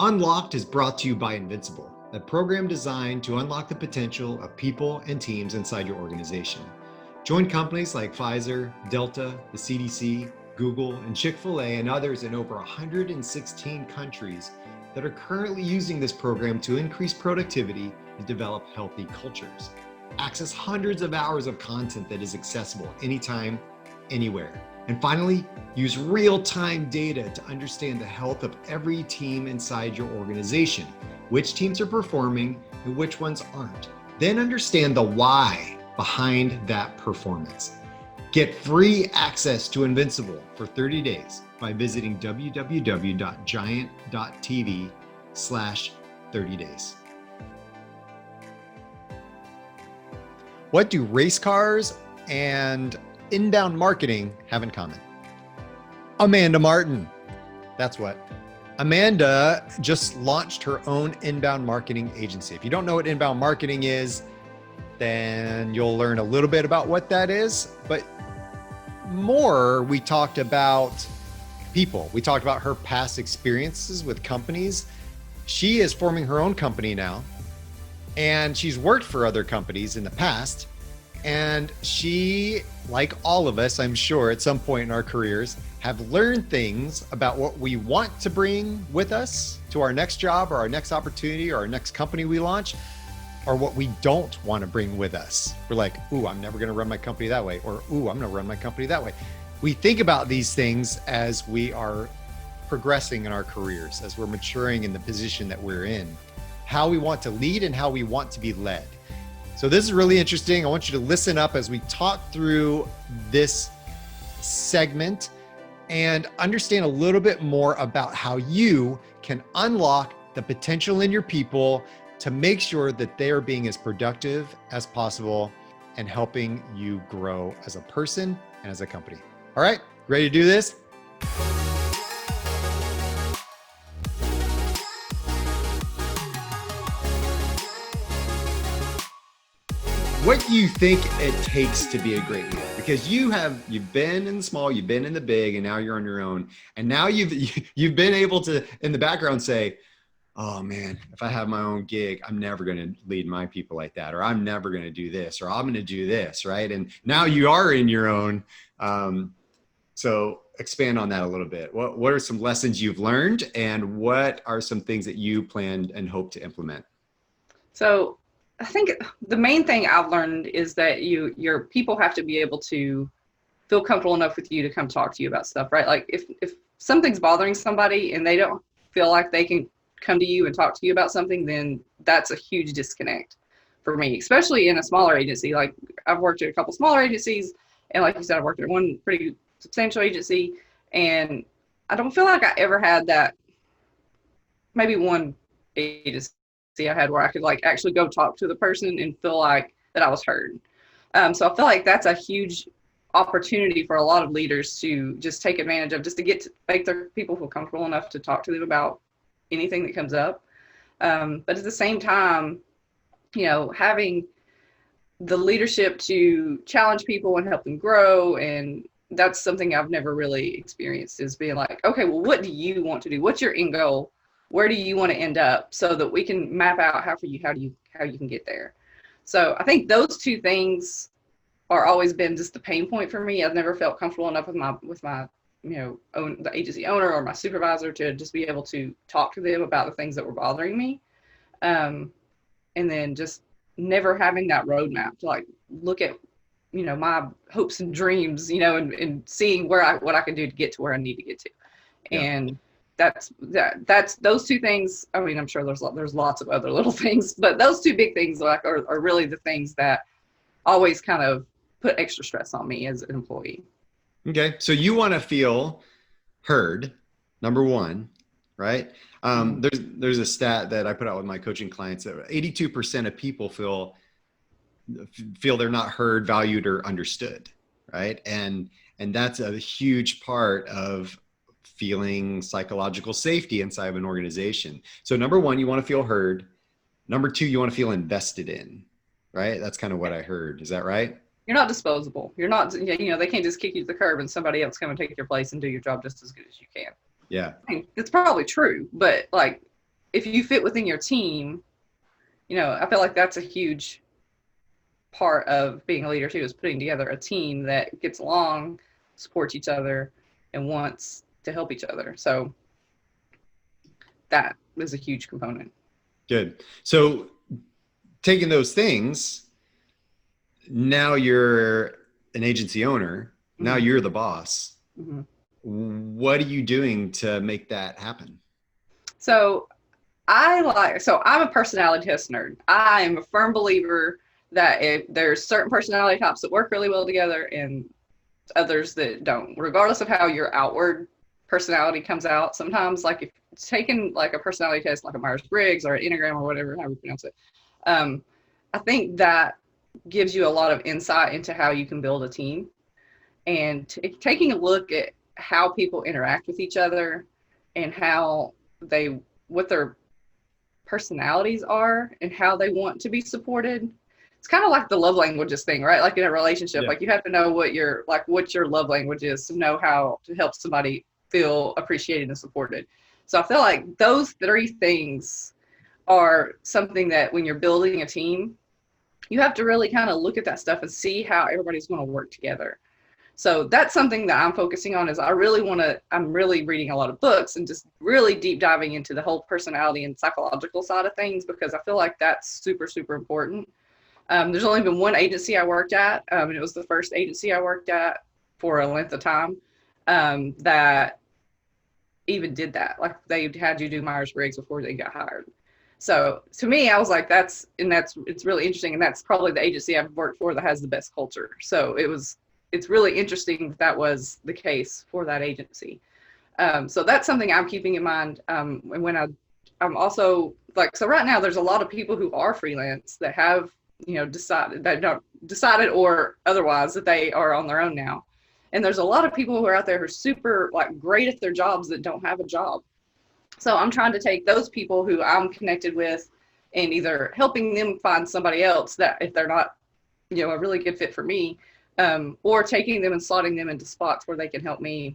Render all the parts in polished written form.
Unlocked is brought to you by Invincible, a program designed to unlock the potential of people and teams inside your organization. Join companies like Pfizer, Delta, the CDC, Google, and Chick-fil-A, and others in over 116 countries that are currently using this program to increase productivity and develop healthy cultures. Access hundreds of hours of content that is accessible anytime, anywhere. And finally, use real-time data to understand the health of every team inside your organization, which teams are performing and which ones aren't. Then understand the why behind that performance. Get free access to Invincible for 30 days by visiting www.giant.tv/30days. What do race cars and inbound marketing have in common? Amanda Martin. That's what. Amanda just launched her own inbound marketing agency. If you don't know what inbound marketing is, then you'll learn a little bit about what that is. But more, we talked about people. We talked about her past experiences with companies. She is forming her own company now, and she's worked for other companies in the past. And she, like all of us, I'm sure at some point in our careers, have learned things about what we want to bring with us to our next job or our next opportunity or our next company we launch, or what we don't want to bring with us. We're like, ooh, I'm never going to run my company that way, or ooh, I'm going to run my company that way. We think about these things as we are progressing in our careers, as we're maturing in the position that we're in, how we want to lead and how we want to be led. So this is really interesting. I want you to listen up as we talk through this segment and understand a little bit more about how you can unlock the potential in your people to make sure that they are being as productive as possible and helping you grow as a person and as a company. All right, ready to do this? What do you think it takes to be a great leader? Because you've been in the small, you've been in the big, and now you're on your own. And now you've been able to, in the background, say, oh man, if I have my own gig, I'm never going to lead my people like that, or I'm never going to do this, or I'm going to do this, right? And now you are in your own. So expand on that a little bit. What are some lessons you've learned, and what are some things that you plan and hope to implement? So I think the main thing I've learned is that your people have to be able to feel comfortable enough with you to come talk to you about stuff, right? Like if something's bothering somebody and they don't feel like they can come to you and talk to you about something, then that's a huge disconnect for me, especially in a smaller agency. Like I've worked at a couple smaller agencies, and like you said, I've worked at one pretty substantial agency, and I don't feel like I ever had that. Maybe one agency I had where I could like actually go talk to the person and feel like that I was heard. So I feel like that's a huge opportunity for a lot of leaders to just take advantage of, just to get to make their people feel comfortable enough to talk to them about anything that comes up. But at the same time, having the leadership to challenge people and help them grow. And that's something I've never really experienced, is being like, okay, well, what do you want to do? What's your end goal? Where do you want to end up, so that we can map out how you can get there. So I think those two things are always been just the pain point for me. I've never felt comfortable enough with my the agency owner or my supervisor to just be able to talk to them about the things that were bothering me. And then just never having that roadmap to like look at, my hopes and dreams, and seeing what I can do to get to where I need to get to. Yeah. And that's those two things. I mean, I'm sure there's lots of other little things, but those two big things are really the things that always kind of put extra stress on me as an employee. Okay. So you want to feel heard, number one, right? There's a stat that I put out with my coaching clients that 82% of people feel they're not heard, valued, or understood, right? And that's a huge part of feeling psychological safety inside of an organization. So number one, you want to feel heard. Number two, you want to feel invested in, right? That's kind of what I heard. Is that right? You're not disposable. You're not, they can't just kick you to the curb and somebody else come and take your place and do your job just as good as you can. Yeah. I mean, it's probably true, but like if you fit within your team, you know, I feel like that's a huge part of being a leader too, is putting together a team that gets along, supports each other, and wants to help each other. So that is a huge component. Good. So taking those things, now you're an agency owner. Now you're the boss. Mm-hmm. What are you doing to make that happen? So I'm a personality test nerd. I am a firm believer that if there's certain personality types that work really well together and others that don't, regardless of how your outward personality comes out. Sometimes, like if it's taking like a personality test, like a Myers-Briggs or an Enneagram or whatever, how you pronounce it, I think that gives you a lot of insight into how you can build a team, and taking a look at how people interact with each other and what their personalities are and how they want to be supported. It's kind of like the love languages thing, right? Like in a relationship, like you have to know what your love language is to know how to help somebody feel appreciated and supported. So I feel like those three things are something that when you're building a team, you have to really kind of look at that stuff and see how everybody's going to work together. So that's something that I'm focusing on. I'm really reading a lot of books and just really deep diving into the whole personality and psychological side of things, because I feel like that's super, super important. There's only been one agency I worked at, and it was the first agency I worked at for a length of time that even did that. Like they had you do Myers-Briggs before they got hired. So to me, I was like, it's really interesting. And that's probably the agency I've worked for that has the best culture. So it's really interesting that was the case for that agency. So that's something I'm keeping in mind. And when I'm also like, so right now there's a lot of people who are freelance that have, decided or otherwise that they are on their own now. And there's a lot of people who are out there who are super like great at their jobs that don't have a job. So I'm trying to take those people who I'm connected with and either helping them find somebody else that if they're not, a really good fit for me, or taking them and slotting them into spots where they can help me,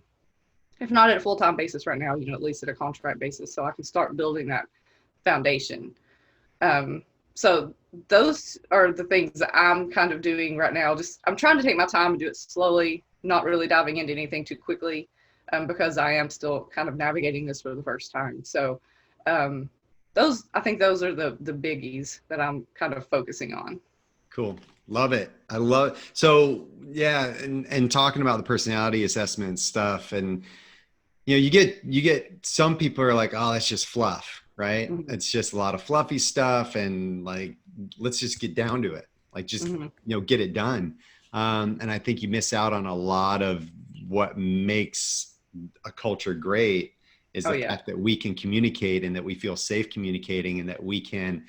if not at a full-time basis right now, at least at a contract basis, so I can start building that foundation. So those are the things that I'm kind of doing right now. I'm trying to take my time and do it slowly, not really diving into anything too quickly, because I am still kind of navigating this for the first time. So I think those are the biggies that I'm kind of focusing on. Cool. Love it. I love it. So yeah. And talking about the personality assessment stuff, and, you get some people are like, oh, that's just fluff, right? Mm-hmm. It's just a lot of fluffy stuff. And like, let's just get down to it. Like just, get it done. And I think you miss out on a lot of what makes a culture great is the fact that we can communicate and that we feel safe communicating and that we can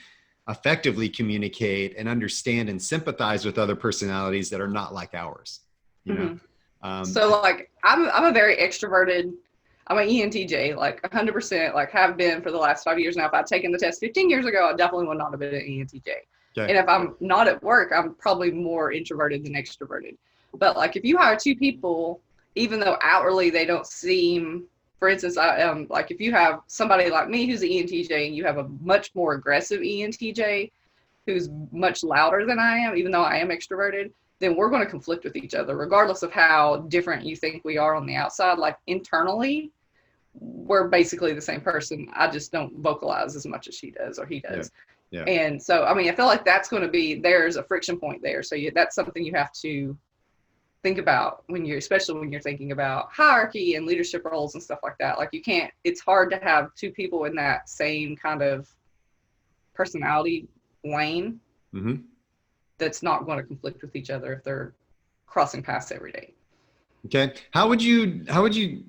effectively communicate and understand and sympathize with other personalities that are not like ours, So like, I'm a very extroverted, I'm an ENTJ, like 100%, like have been for the last 5 years now. If I'd taken the test 15 years ago, I definitely would not have been an ENTJ. Okay. And if I'm not at work, I'm probably more introverted than extroverted. But like, if you hire two people, even though outwardly they don't seem, for instance, like if you have somebody like me who's an ENTJ and you have a much more aggressive ENTJ who's much louder than I am, even though I am extroverted, then we're going to conflict with each other, regardless of how different you think we are on the outside. Like internally, we're basically the same person. I just don't vocalize as much as she does or he does. Yeah. And so, I mean, I feel like that's going to there's a friction point there. So that's something you have to think about especially when you're thinking about hierarchy and leadership roles and stuff like that. Like it's hard to have two people in that same kind of personality lane that's not going to conflict with each other if they're crossing paths every day. Okay. How would you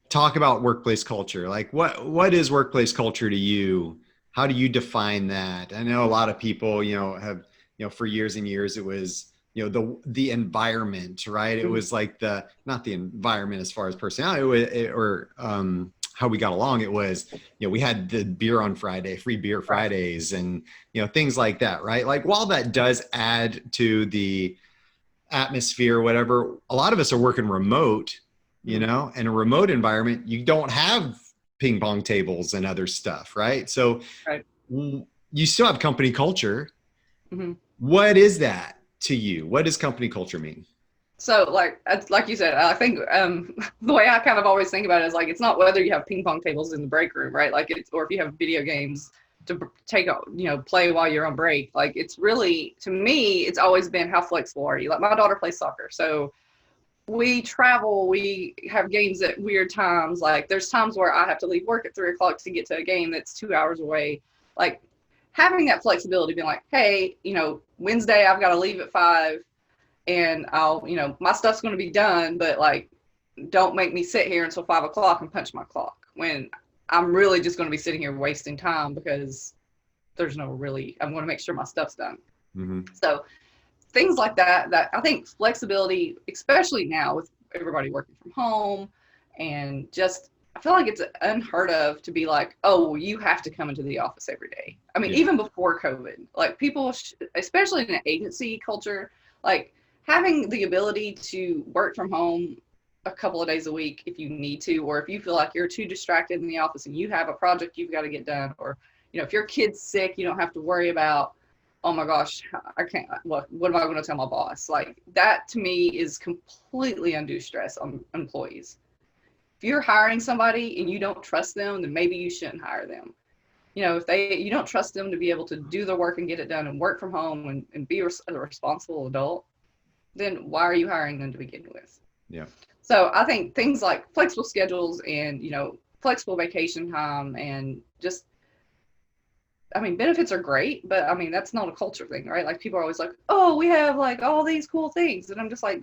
talk about workplace culture? Like what is workplace culture to you? How do you define that? I know a lot of people, have, for years and years, it was, the environment, right? It was like not the environment as far as personality or how we got along. It was, we had the beer on Friday, free beer Fridays and, things like that, right? Like while that does add to the atmosphere or whatever, a lot of us are working remote, in a remote environment, you don't have ping pong tables and other stuff, right? So Right. you still have company culture. Mm-hmm. What is that to you? What does company culture mean? So like you said, I think the way I kind of always think about it is like, it's not whether you have ping pong tables in the break room, right? Like or if you have video games to take, play while you're on break. Like it's really, to me, it's always been how flexible are you? Like my daughter plays soccer. So we travel, we have games at weird times. Like there's times where I have to leave work at 3 o'clock to get to a game that's 2 hours away. Like having that flexibility, being like, hey, Wednesday I've got to leave at 5 and I'll, my stuff's going to be done, but like, don't make me sit here until 5 o'clock and punch my clock when I'm really just going to be sitting here wasting time because there's no really, I'm going to make sure my stuff's done. Mm-hmm. So things like that I think flexibility, especially now with everybody working from home, and just, I feel like it's unheard of to be like, oh, you have to come into the office every day. I mean, even before COVID, like people, especially in an agency culture, like having the ability to work from home a couple of days a week if you need to, or if you feel like you're too distracted in the office and you have a project you've got to get done, or, if your kid's sick, you don't have to worry about, oh my gosh, I can't, what am I going to tell my boss? Like that to me is completely undue stress on employees. If you're hiring somebody and you don't trust them, then maybe you shouldn't hire them. If you don't trust them to be able to do their work and get it done and work from home and be a responsible adult, then why are you hiring them to begin with? Yeah. So I think things like flexible schedules and, flexible vacation time and just, benefits are great, but that's not a culture thing, right? Like people are always like, oh, we have like all these cool things. And I'm just like,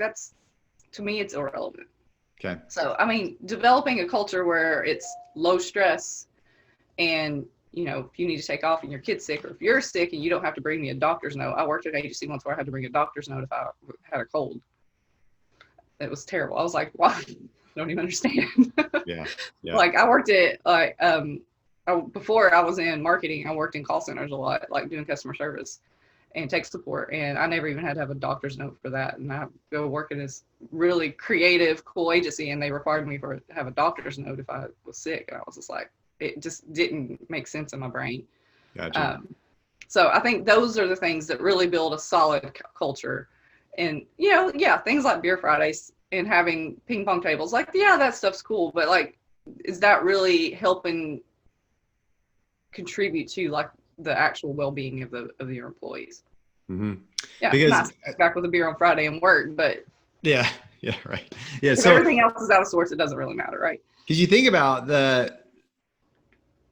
to me, it's irrelevant. Okay. So, developing a culture where it's low stress and, if you need to take off and your kid's sick, or if you're sick and you don't have to bring me a doctor's note. I worked at an agency once where I had to bring a doctor's note if I had a cold. It was terrible. I was like, wow, I don't even understand. Yeah. Like I worked at before I was in marketing, I worked in call centers a lot, like doing customer service and tech support. And I never even had to have a doctor's note for that. And I go work in this really creative, cool agency, and they required me to have a doctor's note if I was sick. And I was just like, it just didn't make sense in my brain. Gotcha. So I think those are the things that really build a solid culture. And, things like beer Fridays and having ping pong tables, like, that stuff's cool. But like, is that really helping contribute to like the actual well-being of your employees? Mm-hmm. Yeah, because nice back with a beer on Friday and work, but yeah, right. Yeah, if so everything else is out of sorts, it doesn't really matter, right? because you think about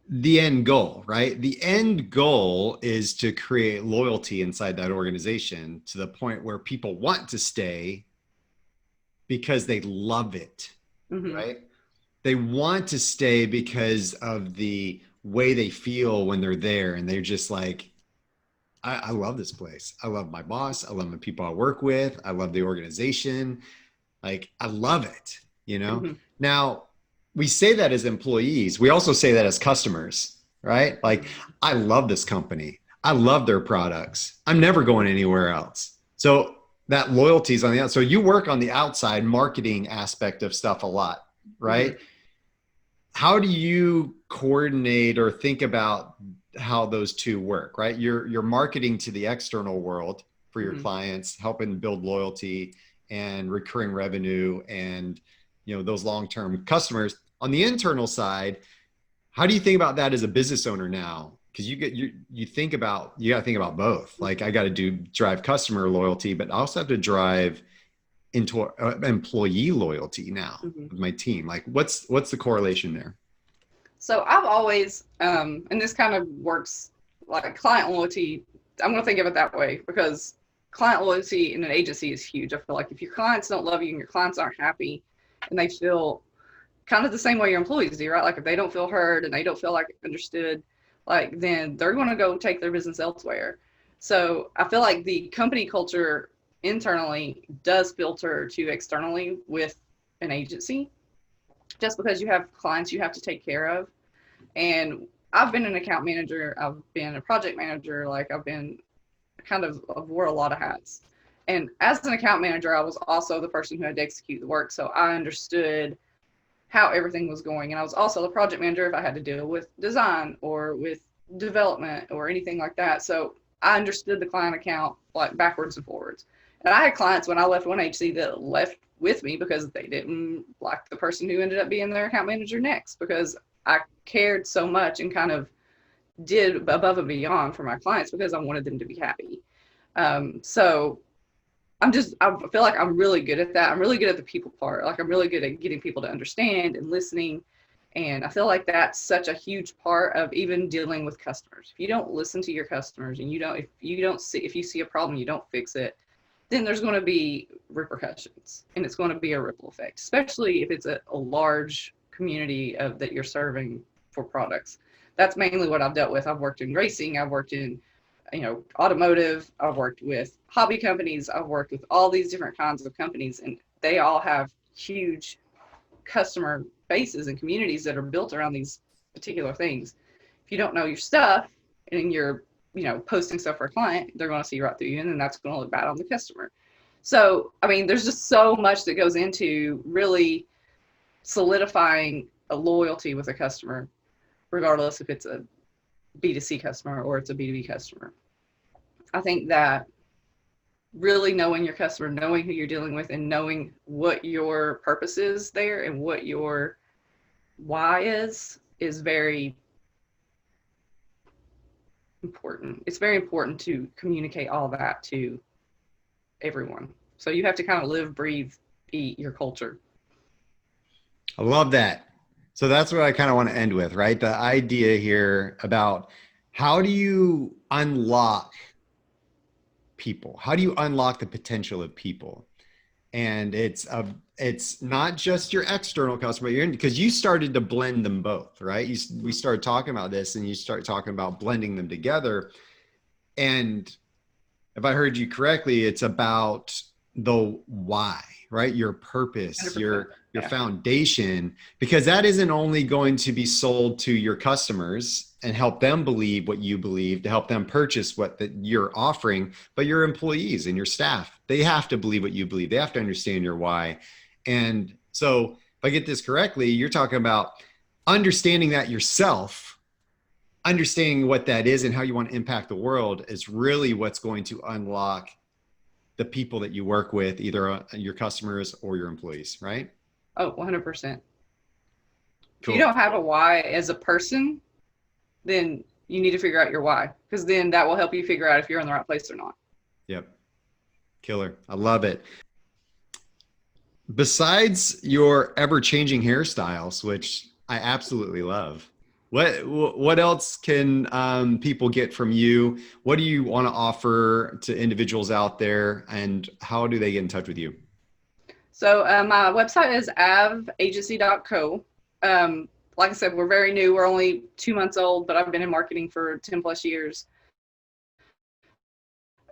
the end goal, right? The end goal is to create loyalty inside that organization to the point where people want to stay because they love it, Mm-hmm. right? They want to stay because of the way they feel when they're there. And they're just like, I love this place. I love my boss. I love the people I work with. I love the organization. Like, I love it, Mm-hmm. Now, we say that as employees. We also say that as customers, right? Like, I love this company. I love their products. I'm never going anywhere else. So that loyalty is on the outside. So you work on the outside marketing aspect of stuff a lot, right? Mm-hmm. How do you coordinate or think about how those two work, right? You're marketing to the external world for your mm-hmm. clients, helping build loyalty and recurring revenue and, those long-term customers. On the internal side, how do you think about that as a business owner now? Because you got to think about both. Like, I got to drive customer loyalty, but I also have to drive into employee loyalty now mm-hmm. with my team. Like, what's the correlation there? So I've always, and this kind of works like client loyalty. I'm going to think of it that way because client loyalty in an agency is huge. I feel like if your clients don't love you and your clients aren't happy and they feel kind of the same way your employees do, right? Like if they don't feel heard and they don't feel like understood, like then they're going to go take their business elsewhere. So I feel like the company culture internally does filter to externally with an agency, just because you have clients you have to take care of. And I've been an account manager, I've been a project manager, like I've wore a lot of hats. And as an account manager, I was also the person who had to execute the work. So I understood how everything was going. And I was also the project manager if I had to deal with design or with development or anything like that. So I understood the client account like backwards and forwards. And I had clients when I left one agency that left with me because they didn't like the person who ended up being their account manager next, because I cared so much and kind of did above and beyond for my clients because I wanted them to be happy. So I feel like I'm really good at that. I'm really good at the people part. Like I'm really good at getting people to understand and listening. And I feel like that's such a huge part of even dealing with customers. If you don't listen to your customers and if you see a problem, you don't fix it, then there's going to be repercussions and it's going to be a ripple effect, especially if it's a large community that you're serving for products. That's mainly what I've dealt with. I've worked in racing. I've worked in, automotive. I've worked with hobby companies. I've worked with all these different kinds of companies, and they all have huge customer bases and communities that are built around these particular things. If you don't know your stuff and you're, posting stuff for a client, they're going to see right through you, and then that's going to look bad on the customer. So, I mean, there's just so much that goes into really solidifying a loyalty with a customer, regardless if it's a B2C customer or it's a B2B customer. I think that really knowing your customer, knowing who you're dealing with, and knowing what your purpose is there and what your why is very important. It's very important to communicate all that to everyone. So you have to kind of live, breathe, eat your culture. I love that. So that's what I kind of want to end with, right? The idea here about how do you unlock people? How do you unlock the potential of people? And it's not just your external customer, because you started to blend them both, right? We started talking about this and you start talking about blending them together. And if I heard you correctly, it's about the why, right? Your purpose, 100%. your foundation, because that isn't only going to be sold to your customers and help them believe what you believe, to help them purchase what you're offering, but your employees and your staff, they have to believe what you believe. They have to understand your why. And so if I get this correctly, you're talking about understanding that yourself, understanding what that is and how you want to impact the world is really what's going to unlock the people that you work with, either your customers or your employees, right? Oh, 100%. Cool. If you don't have a why as a person, then you need to figure out your why, because then that will help you figure out if you're in the right place or not. Yep. Killer. I love it. Besides your ever-changing hairstyles, which I absolutely love, what else can people get from you? What do you want to offer to individuals out there, and how do they get in touch with you? So my website is aveagency.co. Like I said, we're very new. We're only 2 months old, but I've been in marketing for 10 plus years.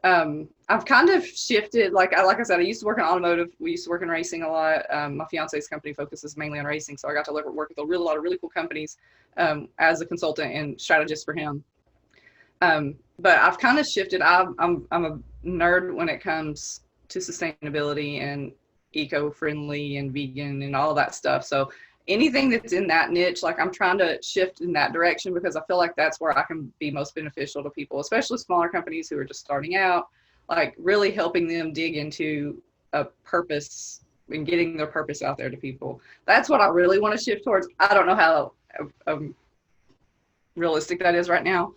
I've kind of shifted. Like I said, I used to work in automotive. We used to work in racing a lot. My fiance's company focuses mainly on racing, so I got to work with a lot of really cool companies as a consultant and strategist for him. But I've kind of shifted. I'm a nerd when it comes to sustainability and eco-friendly and vegan and all that stuff. So anything that's in that niche, like I'm trying to shift in that direction, because I feel like that's where I can be most beneficial to people, especially smaller companies who are just starting out, like really helping them dig into a purpose and getting their purpose out there to people. That's what I really want to shift towards. I don't know how realistic that is right now.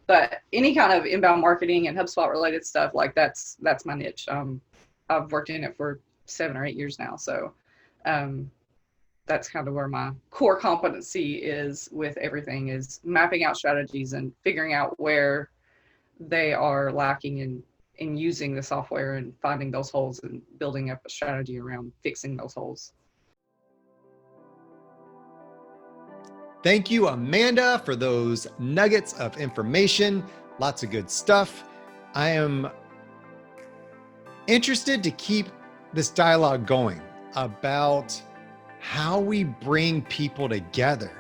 But any kind of inbound marketing and HubSpot related stuff, like that's my niche. I've worked in it for 7 or 8 years now. So, that's kind of where my core competency is with everything, is mapping out strategies and figuring out where they are lacking in using the software and finding those holes and building up a strategy around fixing those holes. Thank you, Amanda, for those nuggets of information. Lots of good stuff. I am interested to keep this dialogue going about how we bring people together.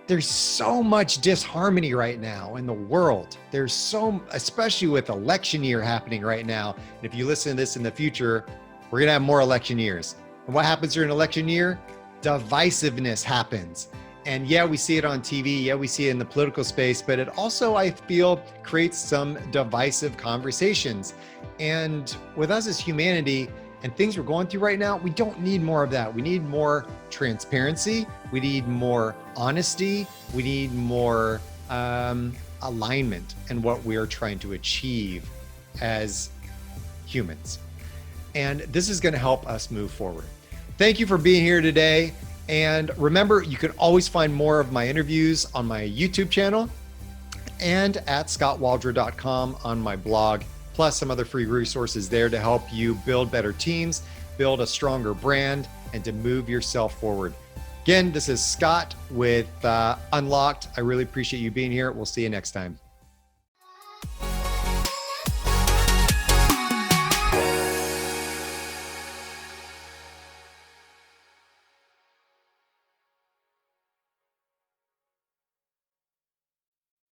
There's so much disharmony right now in the world. There's especially with election year happening right now. And if you listen to this in the future, we're gonna have more election years. And what happens during an election year? divisiveness happens. And yeah, we see it on TV. Yeah, we see it in the political space, but it also, I feel, creates some divisive conversations. And with us as humanity and things we're going through right now, we don't need more of that. We need more transparency. We need more honesty. We need more alignment in what we are trying to achieve as humans. And this is going to help us move forward. Thank you for being here today. And remember, you can always find more of my interviews on my YouTube channel and at skotwaldron.com on my blog, plus some other free resources there to help you build better teams, build a stronger brand, and to move yourself forward. Again, this is Skot with Unlocked. I really appreciate you being here. We'll see you next time.